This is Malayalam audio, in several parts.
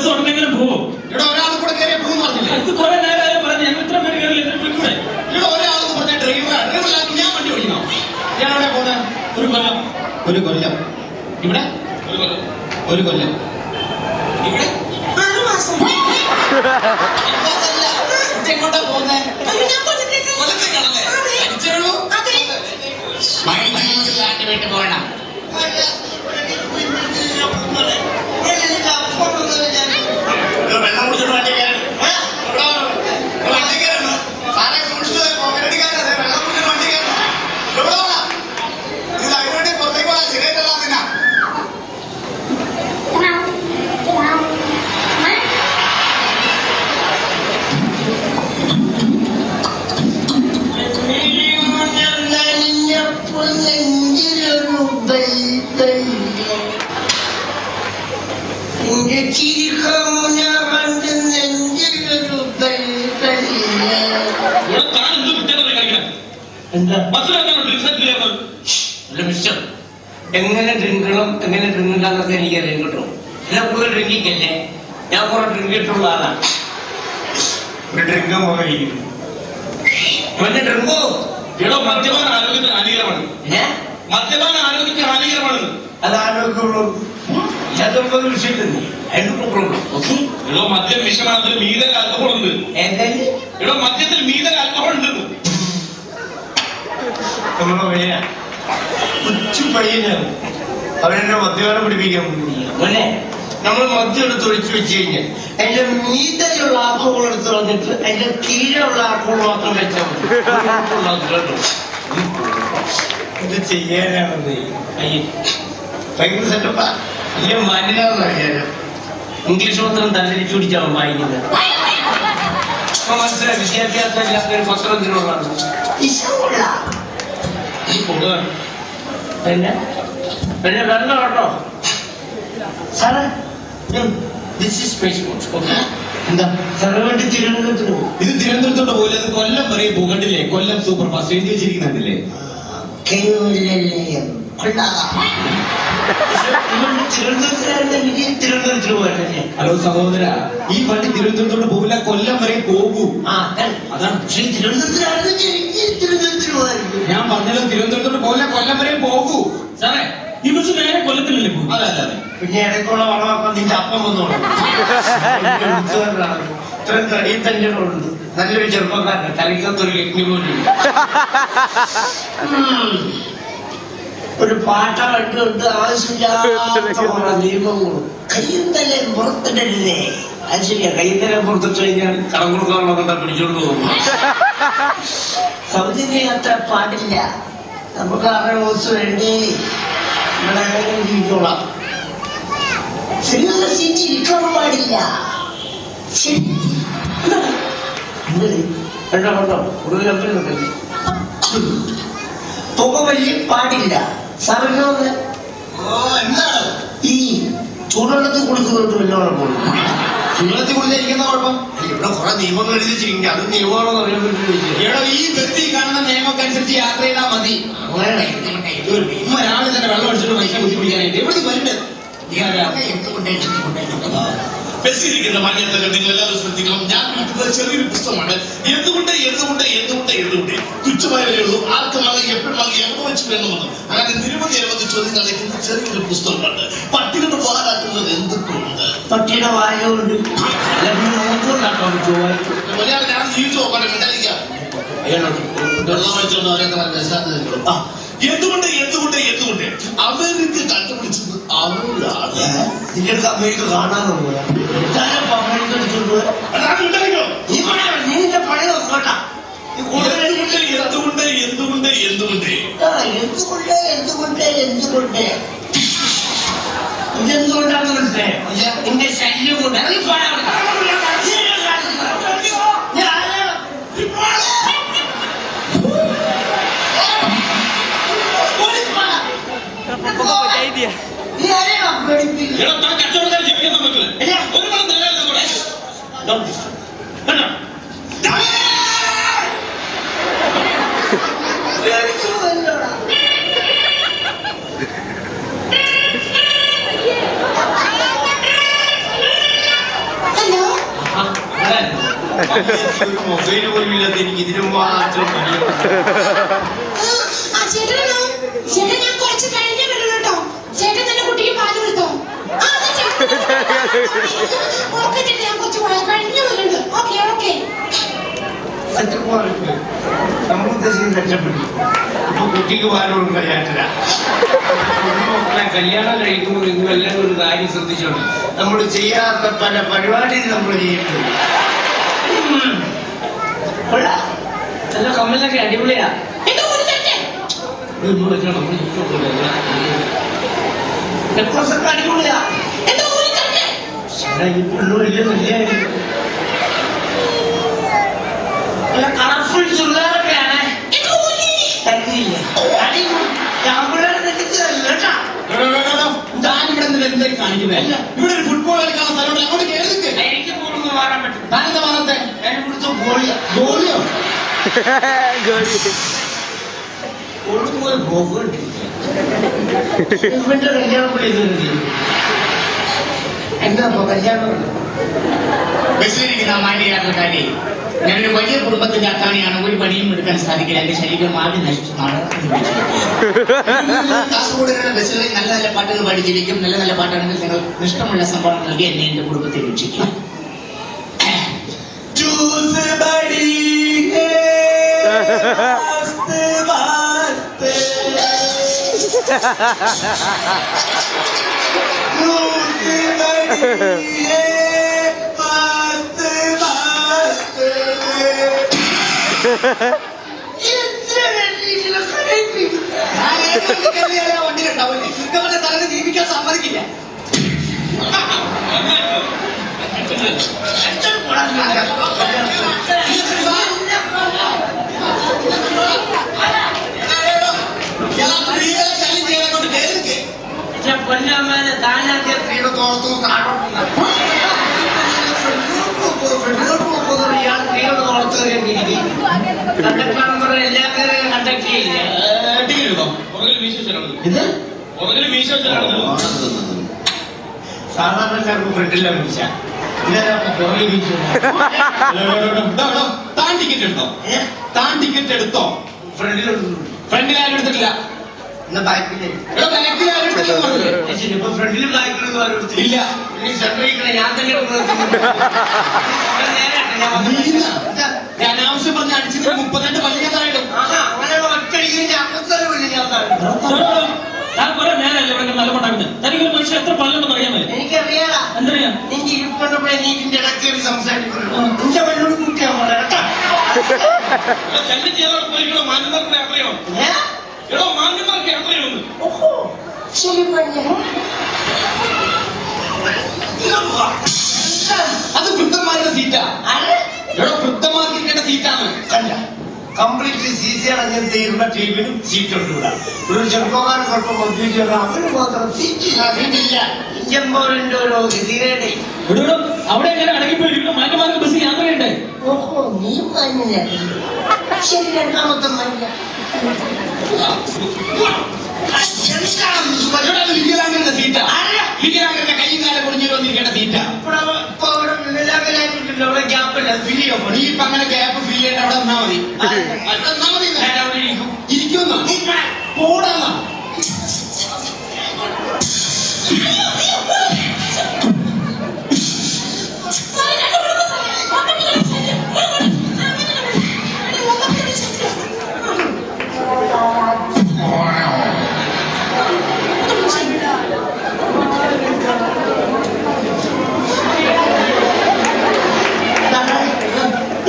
ബസ് ഉടനെങ്കിലും പോകും. ഇവിടെ ഒരാൾ കൂടെ കയറിയ പോകും പറഞ്ഞില്ലേ? അത് കുറെ നേരം പറഞ്ഞു. ഞങ്ങൾ ഇത്ര പേര് കയറില്ല. ഇവിടെ ഒരാളെന്ന് പറഞ്ഞ ഡ്രൈവറാക്കി ഞാൻ വണ്ടി ഓടിക്കണോ? ഞാൻ എവിടെ പോകുന്നത്? ഒരു കൊല്ലം. ഒരു കൊല്ലം ഇവിടെ, ഒരു കൊല്ലം ഇവിടെ, 6 മാസം. എങ്ങോട്ടാ പോകുന്നത്? വീട്ടിൽ പോകണം. വെള്ളം കുടിച്ചിട്ട് വണ്ടി കയറി വണ്ടി കയറണം. സാറെ കുടിച്ചത് കോമരടിക്കാരല്ലേ? വെള്ളം കുടിച്ചിട്ട് വണ്ടി കയറണം. ഇത് അതിനുവേണ്ടി പുറത്തേക്ക് പോകാൻ സിഗരറ്റ് എല്ലാം തിന്നാ. എങ്ങനെ ഡ്രിങ്കണം എങ്ങനെ ഡ്രിങ്കണ്ടെന്നൊക്കെ എനിക്കറിയാം കേട്ടോ. ഞാൻ കൂടുതൽ ഡ്രിങ്കിക്കല്ലേ, ഞാൻ കുറെ ഡ്രിങ്കിട്ടുള്ള ആളാണ്. ഒരു ഡ്രിങ്ക് പോയിരിക്കും. പിന്നെ ഡ്രിങ്കോ എടോ മദ്യപാനം ആരോഗ്യത്തിന് ഹാനികരമാണ്. മദ്യപാനം ആരോഗ്യത്തിന് ഹാനികരമാണ്. അത് ആരോഗ്യമുള്ളൂ. അതൊരു വിഷയത്തിന് ഓക്കെ. എടോ മദ്യം വിഷമാണ്. അതിൽ മീതൽ ആൽക്കഹോൾ ഉണ്ട്. എടോ മദ്യത്തിൽ മീതൽ ആൽക്കഹോൾ ഉണ്ട്. നമ്മളെ പയ്യന കൊച്ചു പയ്യനാണ്. അവരെന്നെ മദ്യപാനം പിടിപ്പിക്കാൻ പോലെ നമ്മൾ മദ്യം എടുത്ത് ഒഴിച്ചു വെച്ച് കഴിഞ്ഞാൽ അതിന്റെ മീതലുള്ള ആൽക്കഹോൾ എടുത്ത് വന്നിട്ട് അതിന്റെ കീഴിലുള്ള ആൽക്കഹോൾ മാത്രം വെച്ചാൽ മതി. ഇത് ചെയ്യാനാണെന്ന് അയ്യ ഭയങ്കര സെറ്റപ്പാ. വലിയ മാന്യനാണെന്ന് അറിയാലോ. ഇംഗ്ലീഷ് പത്രം തലതിരിച്ചു പിടിച്ചാണ് വായിക്കുന്നത്. അപ്പൊ മനസ്സിലായി വിദ്യാഭ്യാസം ഇല്ലാത്ത ഒരു പത്രത്തിനുള്ളതാണ്. പിന്നെ പിന്നെ വെള്ളം കേട്ടോ സാറേ. എന്താ സാറ് വേണ്ടി തിരുവനന്തപുരത്തിന് പോകും? ഇത് തിരുവനന്തപുരത്തോട്ട് പോലെ കൊല്ലം വരെ പോകണ്ടില്ലേ? കൊല്ലം സൂപ്പർ ഫാസ്റ്റ് എഴുതി വെച്ചിരിക്കുന്നുണ്ടല്ലേ? തിരുവനന്തപുരത്തിന് പോകാനല്ലേ? ഹലോ സഹോദര, ഈ വണ്ടി തിരുവനന്തപുരത്തോട്ട് പോകില്ല, കൊല്ലം വരെ പോകൂ. അതാണ്. പക്ഷേ തിരുവനന്തപുരത്തിന് പോകാറുണ്ട്. ഞാൻ പറഞ്ഞല്ലോ തിരുവനന്തപുരത്തോട്ട് പോകില്ല, കൊല്ലം വരെ പോകൂ. സാറേ ഈ ബസ് നേരെ കൊല്ലത്തിലല്ലേ പോകും? അതെ അതെ അതെ. പിന്നെ ഇടയ്ക്കുള്ള വളമാക്കാൻ നിന്റെ അപ്പം വന്നോളൂ. ഇത്രയും തടിയിൽ തന്നെ ഉണ്ട്. നല്ലൊരു ചെറുപ്പക്കാരൻ തലയ്ക്കത്തൊരു ലഗ്നി പോലും. ഒരു പാട്ട കണ്ടുകൊണ്ട് ആവശ്യമില്ലാത്ത നിയമങ്ങളും കയ്യും തന്നെ പുറത്തിടരുതേ. അത് ശരിയാ, കയ്യും തന്നെ പുറത്തിട്ട് കഴിഞ്ഞാൽ കടം കൊടുക്കാനുള്ളതൊക്കെ പിടിച്ചോണ്ട് പോകും. സൗജന്യ യാത്ര പാടില്ല. നമുക്ക് 6 ദിവസം വേണ്ടി ഇവിടെ ജീവിച്ചോളാം. ശരിയുള്ള സീറ്റ് ഇരിക്കാൻ പാടില്ല. കണ്ടോ കണ്ടോ ഒരു കമ്പനിയുണ്ടല്ലേ. പുകവലി പാടില്ല. സാറിന് എന്താണ് ഈ ചൂടുവെള്ളത്തിൽ കുളിക്കുന്നോട്ട് വല്ലോണം പോകും. ചൂടത്തിൽ കുളിച്ചിരിക്കുന്ന കുഴപ്പം? ഇവിടെ കുറെ നിയമങ്ങൾ എഴുതി വെച്ചിരിക്കും. അത് നിയമമാണെന്ന് അറിയാൻ വേണ്ടി ഇവിടെ ഈ വ്യക്തി കാണുന്ന നിയമമൊക്കെ അനുസരിച്ച് യാത്ര ചെയ്താൽ മതി. ഒരാൾ തന്നെ വെള്ളം അടിച്ചിട്ട് പൈസ ബുദ്ധിമുട്ടിക്കാനായിട്ട് എവിടെ വരണ്ടത്? ബസ്സിരിക്കുന്ന മാന്യത്തൊക്കെ നിങ്ങൾ എല്ലാവരും ശ്രദ്ധിക്കണം. ഞാൻ വിളിക്കുന്നത് ചെറിയൊരു പുസ്തകമാണ്. എന്തുകൊണ്ട് എന്തുകൊണ്ട് എന്തുകൊണ്ട് എന്തുകൊണ്ട് തുച്ഛമായ വിലയുള്ളൂ, ആർക്കുമാകെ എപ്പോഴുമാകെ എവിടെ വെച്ച് വേണമെന്ന് അങ്ങനെ നിരവധി ചോദ്യങ്ങൾ അടയ്ക്കുന്ന ചെറിയൊരു പുസ്തകമാണ്. പട്ടികളുടെ വാലാക്കുന്നത് എന്തുകൊണ്ട്? പട്ടിയുടെ വായുണ്ട്. ഒരാൾ ഞാൻ ജീവിച്ചു നോക്കട്ടെ മിണ്ടായിരിക്കാം. വെള്ളം വെച്ചോണ്ട് അവരൊക്കെ എന്തുകൊണ്ട് എന്തുകൊണ്ട് എന്തുകൊണ്ട് അമേരിക്ക കണ്ടുപിടിച്ചത് അവരാണ്. നിങ്ങൾക്ക് അമേരിക്ക കാണാനുള്ളൂ. അമേരിക്ക എടുത്തുകൊണ്ട് നിന്റെ പണി നോക്കട്ടാ. എന്തുകൊണ്ട് എന്തുകൊണ്ട് എന്തുകൊണ്ട് എന്തുകൊണ്ട് ഇതെന്തുകൊണ്ടാന്ന് മനസ്സിലായോ? നിന്റെ ശല്യം കൊണ്ട് കച്ചവടക്കാർ ജീവിക്കാൻ പറ്റില്ല. ഒരുപാട് ഒരു മൊബൈൽ പോലും ഇല്ലാത്ത എനിക്ക് ഇതിനു മാത്രം പണിയുണ്ട്. ആ ചേട്ടനാണോ? ചേട്ടൻ ഞാൻ കുറച്ച് കഴിഞ്ഞേ വരും കേട്ടോ. ചേട്ടൻ തന്നെ കുട്ടിക്ക് പാല് കൊടുത്തോ? ആ, അതെ ചേട്ടൻ. ഓക്കെ ചേട്ടൻ, ഞാൻ കുറച്ച് കഴിഞ്ഞു വരുന്നുണ്ട്. Okay okay. നമ്മൾ ഉദ്ദേശിക്കുന്ന രക്ഷപ്പെട്ടു. ഇപ്പൊ കുട്ടിക്ക് പാല് കൊടുക്കാൻ ചേട്ടന മക്കളെ കല്യാണം കഴിക്കുമ്പോൾ നിങ്ങൾ എല്ലാവരും ഒരു കാര്യം ശ്രദ്ധിച്ചോണ്ട് നമ്മൾ ചെയ്യാത്ത പല പരിപാടിയും നമ്മൾ ചെയ്യുന്നുണ്ട്. നല്ല കമ്മലൊക്കെ അടിപൊളിയാ. എന്തോ ഒരു തെറ്റ്. നെക്ലസൊക്കെ അടിപൊളിയാ. എന്തോ ഒരു തെറ്റ്. വലിയ നല്ലതായിരുന്നു. നല്ല കളർഫുൾ ചുരിദാറൊക്കെയാണ്. എന്തോ ഒരു തരുന്നില്ല. താനിവിടെ എന്തെങ്കിലും കാണിക്കുന്നതല്ല. ഇവിടെ ഒരു ഫുട്ബോൾ കളിക്കാനുള്ള സ്ഥലമുണ്ട്, അങ്ങോട്ട് കയറി നിൽക്ക്. എനിക്ക് പോകുന്നു മാറാൻ പറ്റും. താനെന്താ പറഞ്ഞത്? എന്നെ പിടിച്ച ഗോളിയാ. ഗോളിയോ? ഒടുങ്ങുമ്പോൾ പോകണ്ട്. ഇവന്റെ കല്യാണം വിളിക്കുന്നത് എന്താ കല്യാണം? ബസ്സിലിരിക്കുന്ന മാന്യയാത്രക്കാരെ, ഞാനൊരു വലിയ കുടുംബത്തിന്റെ അത്താണിയാണ്. ഒരു പണിയും എടുക്കാൻ സാധിക്കില്ല. എന്റെ ശരീരം ആദ്യം നശിച്ചു കാസർഗോഡിലുള്ള ബസ്സുകളിൽ നല്ല നല്ല പാട്ടുകൾ പാടിച്ചിരിക്കും. നല്ല നല്ല പാട്ടാണെങ്കിൽ നിങ്ങൾ ഇഷ്ടമുള്ള സംഭവം നൽകി എന്നെ എന്റെ കുടുംബത്തെ രക്ഷിക്കും. വണ്ടിയിലുണ്ടാവില്ലേ? ഇവരുടെ തലന്ന് ജീവിക്കാൻ സമ്മതിക്കില്ല. പൊന്നമ്മേനെ താനാക്കിയ സ്ത്രീയുടെ തോർത്തു ഇയാൾ സ്ത്രീയുടെ തോർത്ത് കണ്ടക്ടർ എല്ലാവരും കണ്ടക്ട് ചെയ്യില്ല. ഇത് സാധാരണക്കാർക്ക് ഫ്രണ്ടില്ല വീഴ്ച. പുറകിൽ വീഴ്ച. താൻ ടിക്കറ്റ് എടുത്തോ? താൻ ടിക്കറ്റ് എടുത്തോ? ഫ്രണ്ടിൽ ആരും എടുത്തിട്ടില്ല. ഇന്ന് ബാക്കില് ബാക്കിൽ ആരും എടുത്തിട്ടില്ല. ഇപ്പൊ ഫ്രണ്ടിലും ബാക്കിലൊന്നും ആരും എടുത്തില്ല. ഇല്ല. ഇനി സെൻട്രൽ ഞാൻ തന്നെ ഞാൻ ആവശ്യം പറഞ്ഞ അടിച്ചതിന് 32 പള്ളി ഞാൻ തറയിടും. അങ്ങനെ ഒറ്റടിക്കുന്ന അമ്പത്തരമില്ല ഞാൻ എനിക്കറിയാടാ. എനിക്ക് ഇരിപ്പുണ്ടപ്പോഴേ നീ ഇതിന്റെ ഇടക്കേറി സംസാരിക്കുന്നു. നിന്റെ വല്ലോട് കൂട്ടിയാ കേട്ടോ. ഓഹോ ശരി പറഞ്ഞു. അത് വൃദ്ധന്മാരുടെ സീറ്റാ. എടോ വൃദ്ധന്മാർക്കിരിക്കേണ്ട സീറ്റാണ്. അല്ല, കംപ്ലീറ്റ്ലി സീസി അടഞ്ഞ തീർന്ന ടീമിനും സീറ്റ് ഉണ്ട് ഇവിടെ. ഒരു ചെറുപ്പക്കാരൻ സ്വല്പം മദ്യപിച്ചാൽ അവന് മാത്രം സീറ്റില്ല. ഇന്ത്യൻ പൗരന്റെ ഒരു ഗതികേടെ. അവിടെ എങ്ങനെ അടങ്ങിപ്പോയിരിക്കും? മാറ്റമാർക്ക് ബസ് യാത്രയുണ്ട്. ഓഹോ നീ മാനില്ല. ശരി, രണ്ടാമത്തെ മാനില്ല. വികലാംഗരുടെ സീറ്റാ. വികലാംഗരുടെ കൈയും കാലം കുടിഞ്ഞു വന്നിരിക്കേണ്ട സീറ്റാ. അവിടെ ഗ്യാപ്പില്ല, ഫില്ല് ചെയ്യാൻ നീ ഇപ്പൊ അങ്ങനെ ഗ്യാപ്പ് ഫീൽ ചെയ്യേണ്ട അവിടെ നിന്നാ മതി. നിന്നാ മതി. അവിടെ ഇരിക്കും. ഇരിക്കുമെന്നാ പോടാന്നാ.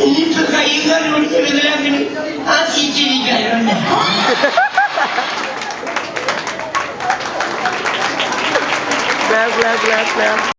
ഇനിയിപ്പോ കൈയും കാലം പിടിച്ച വികലാംഗന് ആ seat ഇരിക്കാനുണ്ട്. Clap, clap, clap, clap.